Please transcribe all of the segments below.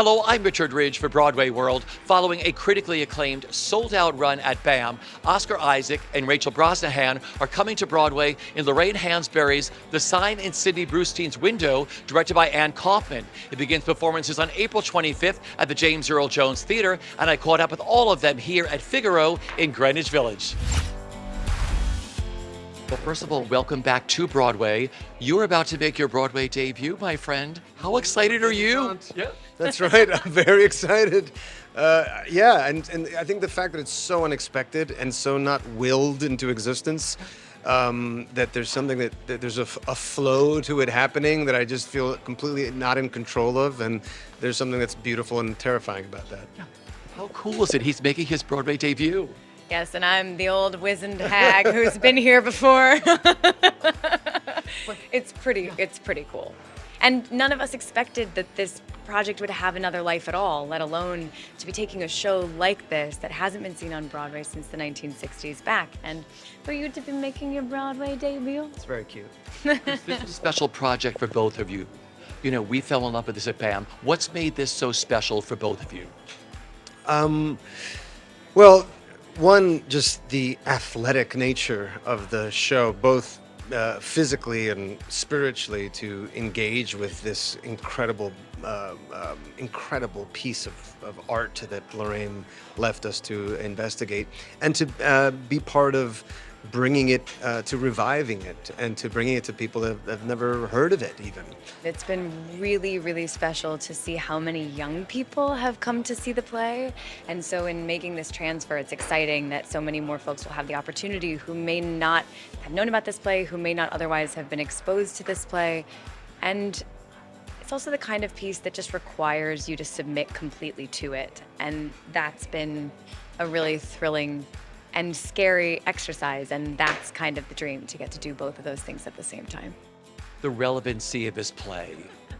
Hello, I'm Richard Ridge for Broadway World. Following a critically acclaimed, sold-out run at BAM, Oscar Isaac and Rachel Brosnahan are coming to Broadway in Lorraine Hansberry's The Sign in Sydney Brustein's Window, directed by Ann Kaufman. It begins performances on April 25th at the James Earl Jones Theatre, and I caught up with all of them here at Figaro in Greenwich Village. Well, first of all, welcome back to Broadway. You're about to make your Broadway debut, my friend. How excited are you? Yeah, that's right. I'm very excited. Yeah, and I think the fact that it's so unexpected and so not willed into existence, that there's something that there's a flow to it happening that I just feel completely not in control of, and there's something that's beautiful and terrifying about that. How cool is it? He's making his Broadway debut. Yes, and I'm the old wizened hag who's been here before. It's pretty cool. And none of us expected that this project would have another life at all, let alone to be taking a show like this that hasn't been seen on Broadway since the 1960s back. And for you to be making your Broadway debut. It's very cute. This is a special project for both of you. You know, we fell in love with this at BAM. What's made this so special for both of you? Well, one, just the athletic nature of the show, both physically and spiritually, to engage with this incredible piece of art that Lorraine left us to investigate, and to be part of bringing it, to reviving it, and to bringing it to people that have never heard of it even. It's been really, really special to see how many young people have come to see the play. And so in making this transfer, it's exciting that so many more folks will have the opportunity who may not have known about this play, who may not otherwise have been exposed to this play. And it's also the kind of piece that just requires you to submit completely to it. And that's been a really thrilling and scary exercise, and that's kind of the dream, to get to do both of those things at the same time. The relevancy of this play.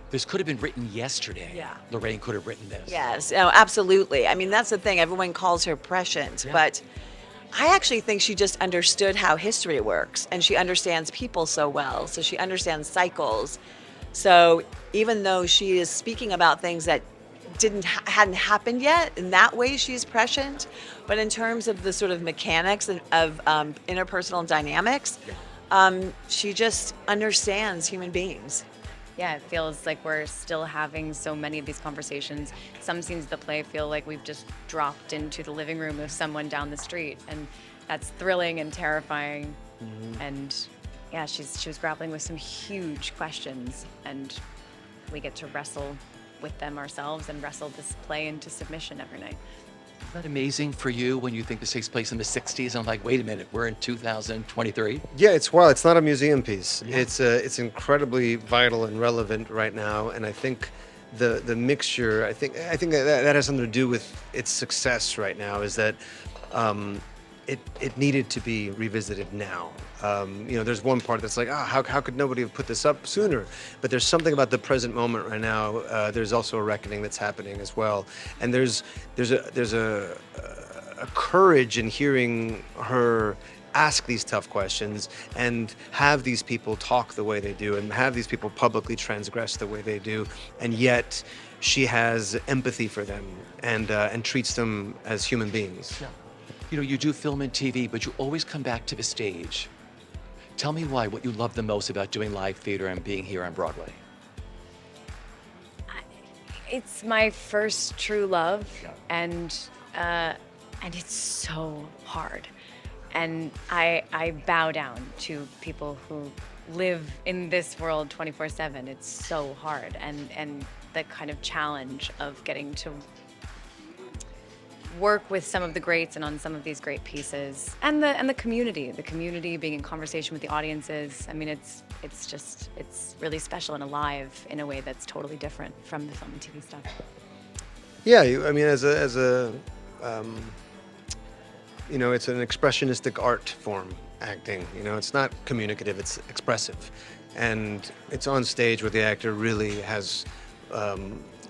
This could have been written yesterday. Yeah. Lorraine could have written this. Yes, no, absolutely. I mean, that's the thing. Everyone calls her prescient, but I actually think she just understood how history works, and she understands people so well. So she understands cycles. So even though she is speaking about things that hadn't happened yet, in that way she's prescient, but in terms of the sort of mechanics of interpersonal dynamics, she just understands human beings. Yeah, it feels like we're still having so many of these conversations. Some scenes of the play feel like we've just dropped into the living room of someone down the street, and that's thrilling and terrifying. And yeah, she was grappling with some huge questions, and we get to wrestle with them ourselves and wrestle this play into submission every night. Isn't that amazing for you when you think this takes place in the 60s? And I'm like, wait a minute, we're in 2023? Yeah, it's wild. It's not a museum piece. Yeah. It's incredibly vital and relevant right now, and I think the mixture. I think that has something to do with its success right now. Is that it needed to be revisited now. There's one part that's like, how could nobody have put this up sooner? But there's something about the present moment right now. There's also a reckoning that's happening as well, and there's a courage in hearing her ask these tough questions and have these people talk the way they do and have these people publicly transgress the way they do, and yet she has empathy for them and treats them as human beings. Yeah. You know, you do film and TV, but you always come back to the stage. Tell me why, what you love the most about doing live theater and being here on Broadway. It's my first true love, and it's so hard. And I bow down to people who live in this world 24/7. It's so hard, and the kind of challenge of getting to work with some of the greats and on some of these great pieces, and the community being in conversation with the audiences. I mean, it's really special and alive in a way that's totally different from the film and TV stuff. Yeah, I mean, as a it's an expressionistic art form, acting. It's not communicative; it's expressive, and it's on stage where the actor really has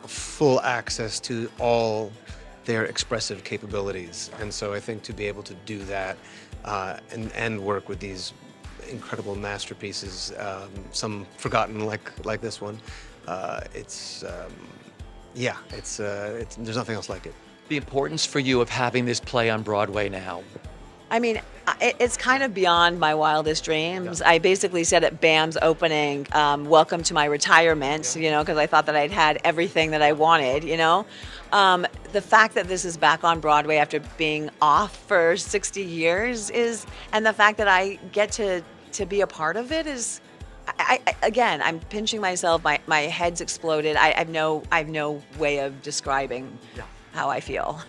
full access to all their expressive capabilities. And so I think to be able to do that and work with these incredible masterpieces, some forgotten like this one, Yeah, there's nothing else like it. The importance for you of having this play on Broadway now. I mean, it's kind of beyond my wildest dreams. I basically said at BAM's opening, welcome to my retirement, because I thought that I'd had everything that I wanted, The fact that this is back on Broadway after being off for 60 years and the fact that I get to be a part of it is, again, I'm pinching myself, my head's exploded. I have no way of describing how I feel.